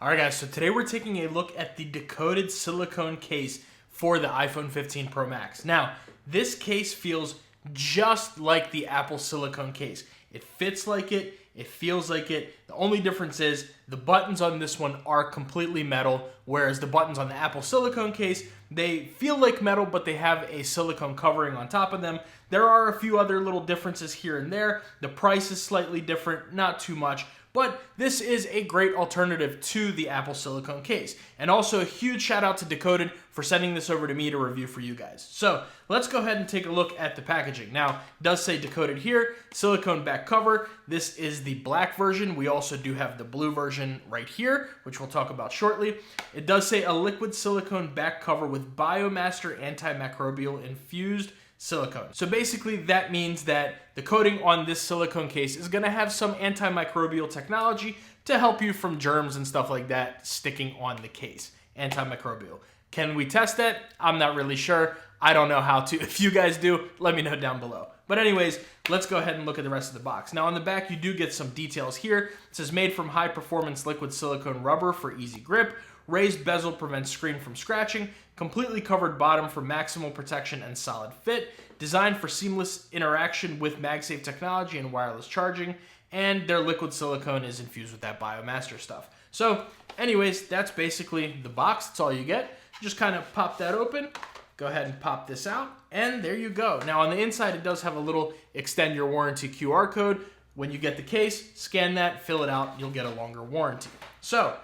Alright guys, so today we're taking a look at the Decoded Silicone case for the iPhone 15 Pro Max. Now, this case feels just like the Apple silicone case. It fits like it, it feels like it. The only difference is the buttons on this one are completely metal, whereas the buttons on the Apple silicone case, they feel like metal, but they have a silicone covering on top of them. There are a few other little differences here and there. The price is slightly different, not too much. But this is a great alternative to the Apple silicone case. And also a huge shout out to Decoded for sending this over to me to review for you guys. So let's go ahead and take a look at the packaging. Now, it does say Decoded here, silicone back cover. This is the black version. We also do have the blue version right here, which we'll talk about shortly. It does say a liquid silicone back cover with Biomaster antimicrobial infused silicone. So basically that means that the coating on this silicone case is going to have some antimicrobial technology to help you from germs and stuff like that sticking on the case. Antimicrobial. Can we test that? I'm not really sure. I don't know how to. If you guys do, let me know down below. But anyways, let's go ahead and look at the rest of the box. Now on the back, you do get some details here. It says made from high performance liquid silicone rubber for easy grip. Raised bezel prevents screen from scratching. Completely covered bottom for maximal protection and solid fit. Designed for seamless interaction with MagSafe technology and wireless charging. And their liquid silicone is infused with that Biomaster stuff. So anyways, that's basically the box. That's all you get. Just kind of pop that open. Go ahead and pop this out. And there you go. Now on the inside, it does have a little extend your warranty QR code. When you get the case, scan that, fill it out, you'll get a longer warranty. So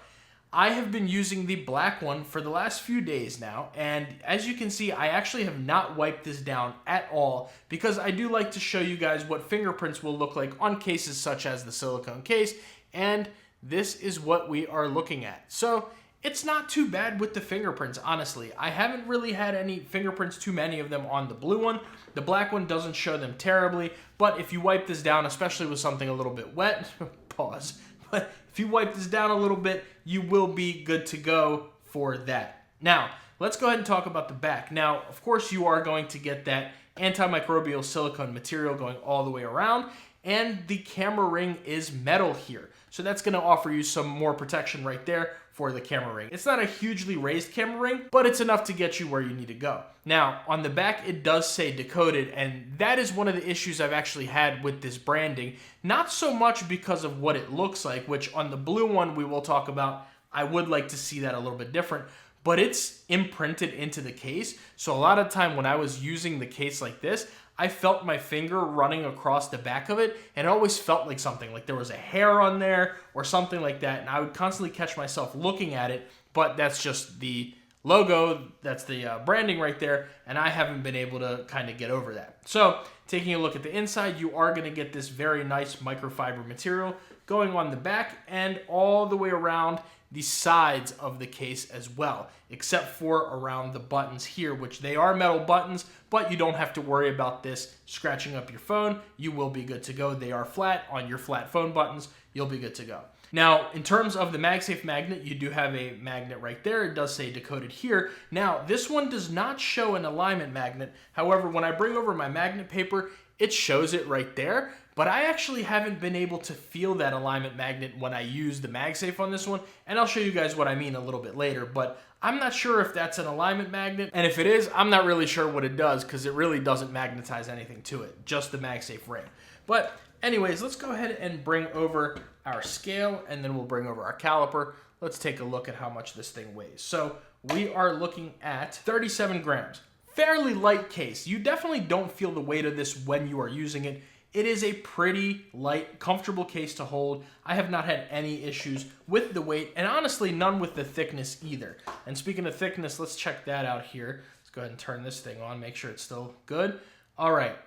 I have been using the black one for the last few days now, and as you can see, I actually have not wiped this down at all because I do like to show you guys what fingerprints will look like on cases such as the silicone case, and this is what we are looking at. So it's not too bad with the fingerprints, honestly. I haven't really had any fingerprints, too many of them on the blue one. The black one doesn't show them terribly, but if you wipe this down, especially with something a little bit wet, pause, but if you wipe this down a little bit, you will be good to go for that. Now, let's go ahead and talk about the back. Now, of course, you are going to get that antimicrobial silicone material going all the way around, and the camera ring is metal here. So that's going to offer you some more protection right there for the camera ring. It's not a hugely raised camera ring, but it's enough to get you where you need to go. Now, on the back, it does say Decoded, and that is one of the issues I've actually had with this branding. Not so much because of what it looks like, which on the blue one we will talk about, I would like to see that a little bit different, but it's imprinted into the case. So a lot of time when I was using the case like this, I felt my finger running across the back of it, and it always felt like something, like there was a hair on there or something like that, and I would constantly catch myself looking at it, but that's just the logo, that's the branding right there, and I haven't been able to kind of get over that. So, taking a look at the inside, you are going to get this very nice microfiber material going on the back and all the way around the sides of the case as well, except for around the buttons here, which they are metal buttons, but you don't have to worry about this scratching up your phone. You will be good to go. They are flat on your flat phone buttons. You'll be good to go. Now, in terms of the MagSafe magnet, you do have a magnet right there. It does say Decoded here. Now, this one does not show an alignment magnet. However, when I bring over my magnet paper, it shows it right there, but I actually haven't been able to feel that alignment magnet when I use the MagSafe on this one, and I'll show you guys what I mean a little bit later, but I'm not sure if that's an alignment magnet, and if it is, I'm not really sure what it does because it really doesn't magnetize anything to it, just the MagSafe ring. But anyways, let's go ahead and bring over our scale, and then we'll bring over our caliper. Let's take a look at how much this thing weighs. So we are looking at 37 grams. Fairly light case. You definitely don't feel the weight of this when you are using it. It is a pretty light, comfortable case to hold. I have not had any issues with the weight, and honestly, none with the thickness either. And speaking of thickness, let's check that out here. Let's go ahead and turn this thing on, make sure it's still good. All right,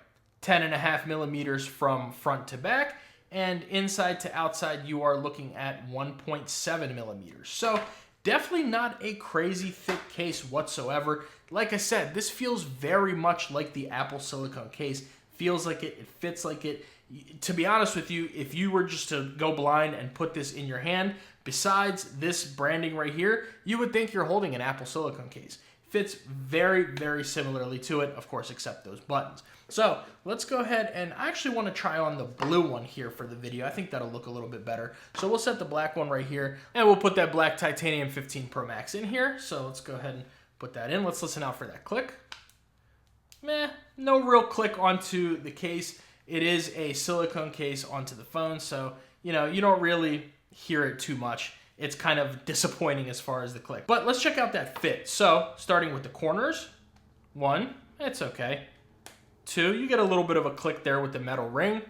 10.5 millimeters from front to back, and inside to outside, you are looking at 1.7 millimeters. So definitely not a crazy thick case whatsoever. Like I said, this feels very much like the Apple silicone case. Feels like it, it fits like it. To be honest with you, if you were just to go blind and put this in your hand, besides this branding right here, you would think you're holding an Apple silicone case. fits very, very similarly to it, of course, except those buttons. So let's go ahead, and I actually want to try on the blue one here for the video. I think that'll look a little bit better. So we'll set the black one right here, and we'll put that black titanium 15 Pro Max in here. So let's go ahead and put that in. Let's listen out for that click. No real click onto the case. It is a silicone case onto the phone, so you don't really hear it too much. It's kind of disappointing as far as the click. But let's check out that fit. So starting with the corners, 1, it's okay. 2, you get a little bit of a click there with the metal ring.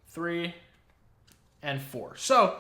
3 and 4. So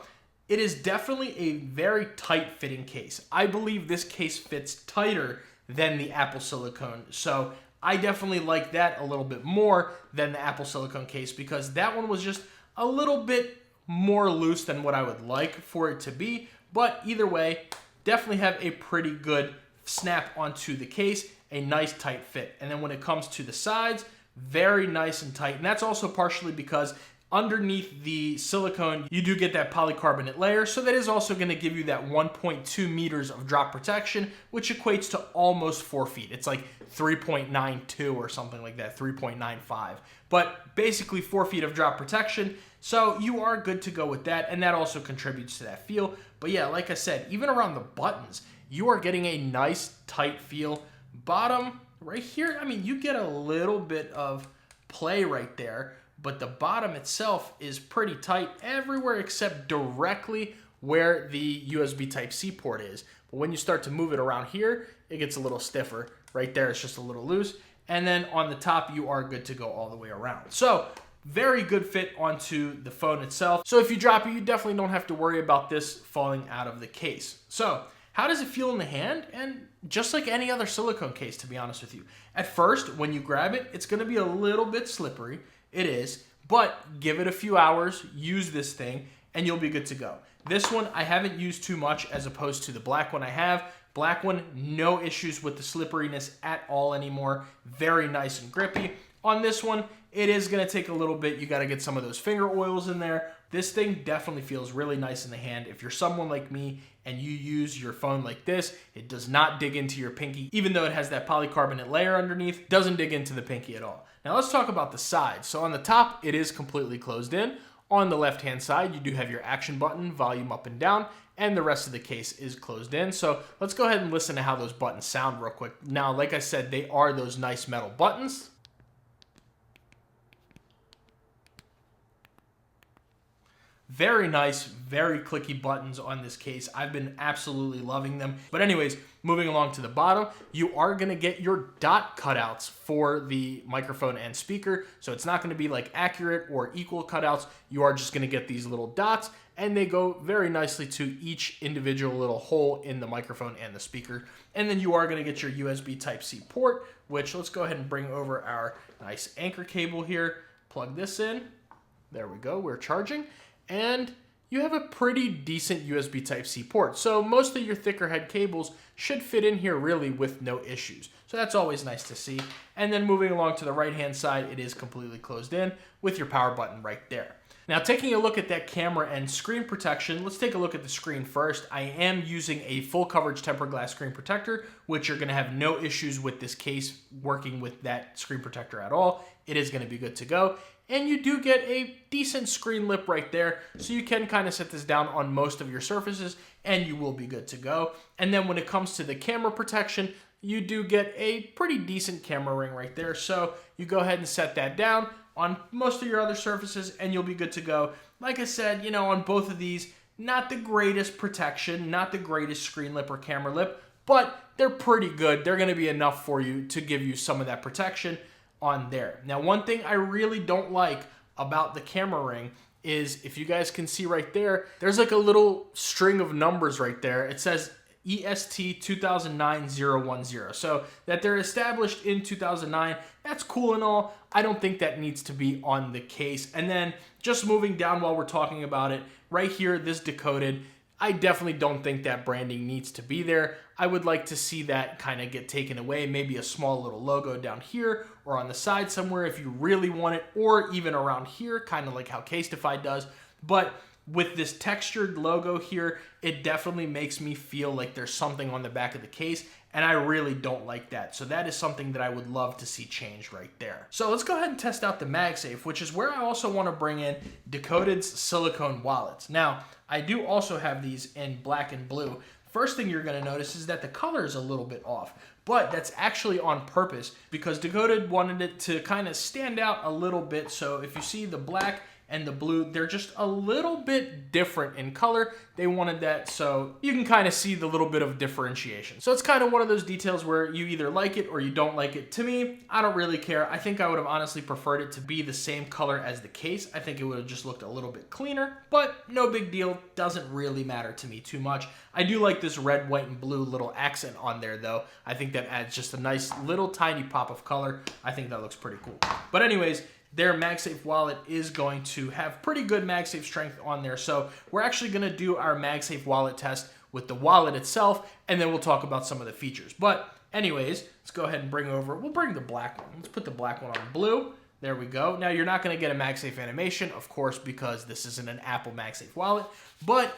it is definitely a very tight fitting case. I believe this case fits tighter than the Apple Silicone. So I definitely like that a little bit more than the Apple Silicone case, because that one was just a little bit more loose than what I would like for it to be. But either way, definitely have a pretty good snap onto the case, a nice tight fit. And then when it comes to the sides, very nice and tight. And that's also partially because underneath the silicone, you do get that polycarbonate layer. So that is also going to give you that 1.2 meters of drop protection, which equates to almost 4 feet. It's like 3.92 or something like that, 3.95. But basically 4 feet of drop protection. So you are good to go with that. And that also contributes to that feel. But yeah, like I said, even around the buttons, you are getting a nice tight feel. Bottom right here, I mean, you get a little bit of play right there, but the bottom itself is pretty tight everywhere except directly where the USB Type-C port is. But when you start to move it around here, it gets a little stiffer. Right there, it's just a little loose. And then on the top, you are good to go all the way around. So very good fit onto the phone itself. So if you drop it, you definitely don't have to worry about this falling out of the case. So how does it feel in the hand? And just like any other silicone case, to be honest with you. At first, when you grab it, it's gonna be a little bit slippery. It is, but give it a few hours, use this thing, and you'll be good to go. This one, I haven't used too much as opposed to the black one I have. Black one, no issues with the slipperiness at all anymore. Very nice and grippy. On this one, it is gonna take a little bit. You gotta get some of those finger oils in there. This thing definitely feels really nice in the hand. If you're someone like me and you use your phone like this, it does not dig into your pinky. Even though it has that polycarbonate layer underneath, doesn't dig into the pinky at all. Now let's talk about the sides. So on the top, it is completely closed in. On the left-hand side, you do have your action button, volume up and down, and the rest of the case is closed in. So let's go ahead and listen to how those buttons sound real quick. Now, like I said, they are those nice metal buttons. Very nice, very clicky buttons on this case. I've been absolutely loving them. But anyways, moving along to the bottom, you are gonna get your dot cutouts for the microphone and speaker. So it's not gonna be like accurate or equal cutouts. You are just gonna get these little dots, and they go very nicely to each individual little hole in the microphone and the speaker. And then you are gonna get your USB Type-C port, which let's go ahead and bring over our nice anchor cable here. Plug this in. There we go, we're charging. And you have a pretty decent USB Type-C port. So most of your thicker head cables should fit in here really with no issues. So that's always nice to see. And then moving along to the right-hand side, it is completely closed in with your power button right there. Now taking a look at that camera and screen protection, let's take a look at the screen first. I am using a full coverage tempered glass screen protector, which you're gonna have no issues with this case working with that screen protector at all. It is gonna be good to go. And you do get a decent screen lip right there, so you can kind of set this down on most of your surfaces and you will be good to go. And then when it comes to the camera protection, you do get a pretty decent camera ring right there. So you go ahead and set that down on most of your other surfaces and you'll be good to go. Like I said, on both of these, not the greatest protection, not the greatest screen lip or camera lip, but they're pretty good. They're gonna be enough for you to give you some of that protection on there. Now, one thing I really don't like about the camera ring is, if you guys can see right there, there's like a little string of numbers right there. It says EST 2009-010. So that they're established in 2009, that's cool and all. I don't think that needs to be on the case. And then just moving down while we're talking about it, right here, this Decoded, I definitely don't think that branding needs to be there. I would like to see that kind of get taken away, maybe a small little logo down here or on the side somewhere if you really want it, or even around here, kind of like how Casetify does. But with this textured logo here, it definitely makes me feel like there's something on the back of the case, and I really don't like that. So that is something that I would love to see change right there. So let's go ahead and test out the MagSafe, which is where I also want to bring in Decoded's silicone wallets. Now, I do also have these in black and blue. First thing you're going to notice is that the color is a little bit off, but that's actually on purpose because Decoded wanted it to kind of stand out a little bit. So if you see the black and the blue, they're just a little bit different in color. They wanted that so you can kind of see the little bit of differentiation. So it's kind of one of those details where you either like it or you don't like it. To me, I don't really care. I think I would have honestly preferred it to be the same color as the case. I think it would have just looked a little bit cleaner, but no big deal. Doesn't really matter to me too much. I do like this red, white, and blue little accent on there though. I think that adds just a nice little tiny pop of color. I think that looks pretty cool. But anyways, their MagSafe wallet is going to have pretty good MagSafe strength on there. So we're actually going to do our MagSafe wallet test with the wallet itself, and then we'll talk about some of the features. But anyways, let's go ahead and we'll bring the black one. Let's put the black one on blue. There we go. Now you're not going to get a MagSafe animation, of course, because this isn't an Apple MagSafe wallet, but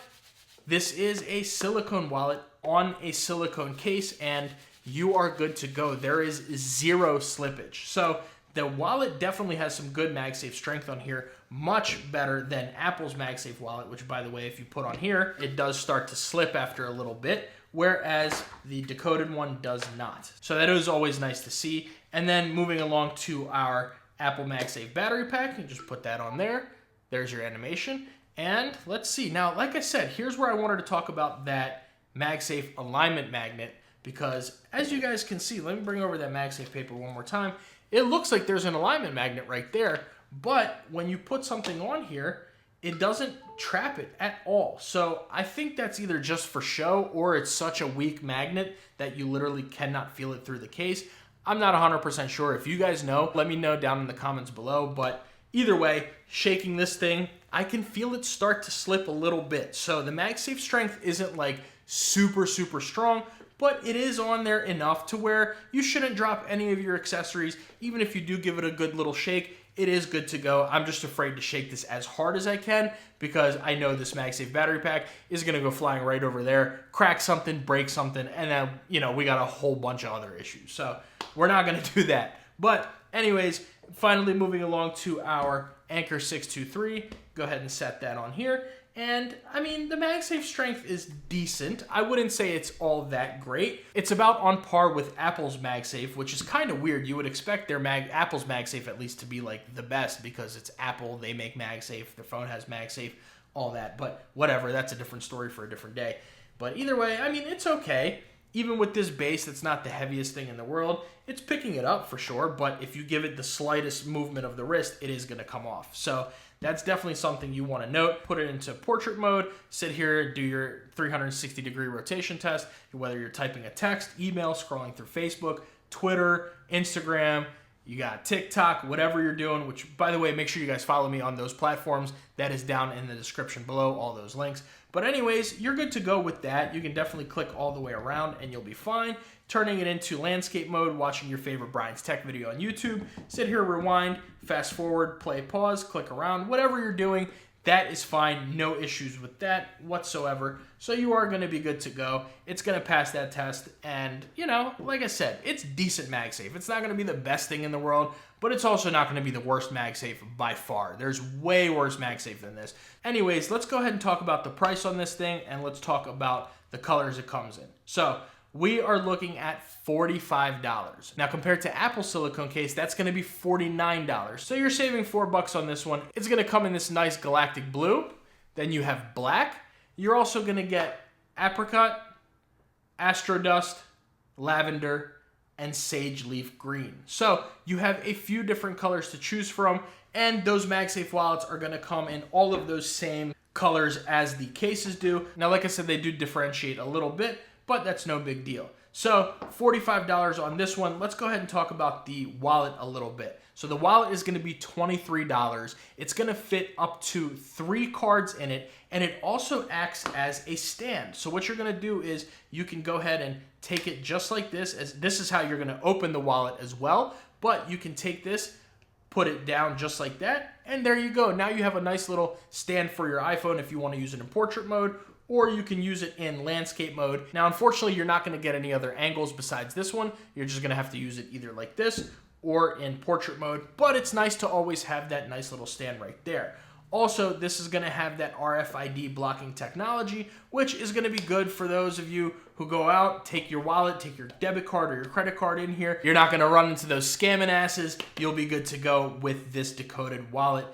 this is a silicone wallet on a silicone case, and you are good to go. There is zero slippage. So the wallet definitely has some good MagSafe strength on here, much better than Apple's MagSafe wallet, which, by the way, if you put on here, it does start to slip after a little bit, whereas the Decoded one does not. So that is always nice to see. And then moving along to our Apple MagSafe battery pack, you just put that on there. There's your animation. And let's see. Now, like I said, here's where I wanted to talk about that MagSafe alignment magnet, because as you guys can see, let me bring over that MagSafe paper one more time. It looks like there's an alignment magnet right there, but when you put something on here, it doesn't trap it at all. So I think that's either just for show or it's such a weak magnet that you literally cannot feel it through the case. I'm not 100% sure. If you guys know, let me know down in the comments below. But either way, shaking this thing, I can feel it start to slip a little bit. So the MagSafe strength isn't like super, super strong, but it is on there enough to where you shouldn't drop any of your accessories. Even if you do give it a good little shake, it is good to go. I'm just afraid to shake this as hard as I can because I know this MagSafe battery pack is going to go flying right over there, crack something, break something, and then, you know, we got a whole bunch of other issues. So we're not going to do that. But anyways, finally moving along to our Anchor 623. Go ahead and set that on here. And I mean, the MagSafe strength is decent. I wouldn't say it's all that great. It's about on par with Apple's MagSafe, which is kind of weird. You would expect Apple's MagSafe at least to be like the best because it's Apple. They make MagSafe. Their phone has MagSafe, all that. But whatever, that's a different story for a different day. But either way, I mean, it's okay. Even with this base that's not the heaviest thing in the world, it's picking it up for sure. But if you give it the slightest movement of the wrist, it is going to come off. So that's definitely something you want to note. Put it into portrait mode, sit here, do your 360-degree rotation test, whether you're typing a text, email, scrolling through Facebook, Twitter, Instagram, you got TikTok, whatever you're doing, which, by the way, make sure you guys follow me on those platforms. That is down in the description below, all those links. But anyways, you're good to go with that. You can definitely click all the way around and you'll be fine. Turning it into landscape mode, watching your favorite Brian's Tech video on YouTube. Sit here, rewind, fast forward, play, pause, click around, whatever you're doing, that is fine. No issues with that whatsoever. So you are going to be good to go. It's going to pass that test. And, you know, like I said, it's decent MagSafe. It's not going to be the best thing in the world, but it's also not going to be the worst MagSafe by far. There's way worse MagSafe than this. Anyways, let's go ahead and talk about the price on this thing, and let's talk about the colors it comes in. So we are looking at $45. Now, compared to Apple's silicone case, that's going to be $49. So you're saving $4 on this one. It's going to come in this nice galactic blue. Then you have black. You're also going to get apricot, astro dust, lavender, and sage leaf green. So you have a few different colors to choose from, and those MagSafe wallets are going to come in all of those same colors as the cases do. Now, like I said, they do differentiate a little bit, but that's no big deal. So $45 on this one. Let's go ahead and talk about the wallet a little bit. So the wallet is going to be $23. It's going to fit up to 3 cards in it, and it also acts as a stand. So what you're going to do is you can go ahead and take it just like this. As this is how you're going to open the wallet as well, but you can take this, put it down just like that, and there you go. Now you have a nice little stand for your iPhone if you want to use it in portrait mode, or you can use it in landscape mode. Now, unfortunately, you're not going to get any other angles besides this one. You're just going to have to use it either like this or in portrait mode, but it's nice to always have that nice little stand right there. Also, this is going to have that RFID blocking technology, which is going to be good for those of you who go out, take your wallet, take your debit card or your credit card in here. You're not going to run into those scamming asses. You'll be good to go with this Decoded wallet.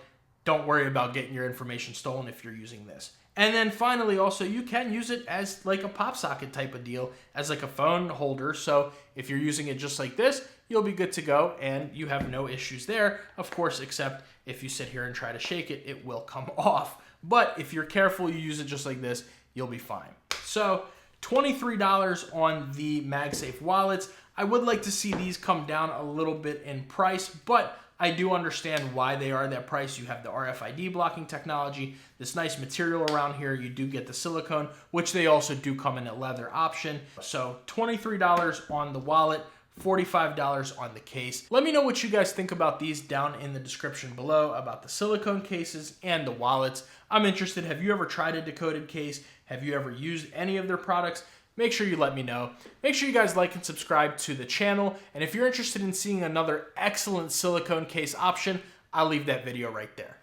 Don't worry about getting your information stolen if you're using this. And then finally, also, you can use it as like a pop socket type of deal, as like a phone holder. So if you're using it just like this, you'll be good to go and you have no issues there, of course, except if you sit here and try to shake it, it will come off. But if you're careful, you use it just like this, you'll be fine. So $23 on the MagSafe wallets. I would like to see these come down a little bit in price, but I do understand why they are that price. You have the RFID blocking technology, this nice material around here. You do get the silicone, which they also do come in a leather option. So $23 on the wallet, $45 on the case. Let me know what you guys think about these down in the description below about the silicone cases and the wallets. I'm interested. Have you ever tried a Decoded case? Have you ever used any of their products? Make sure you let me know. Make sure you guys like and subscribe to the channel. And if you're interested in seeing another excellent silicone case option, I'll leave that video right there.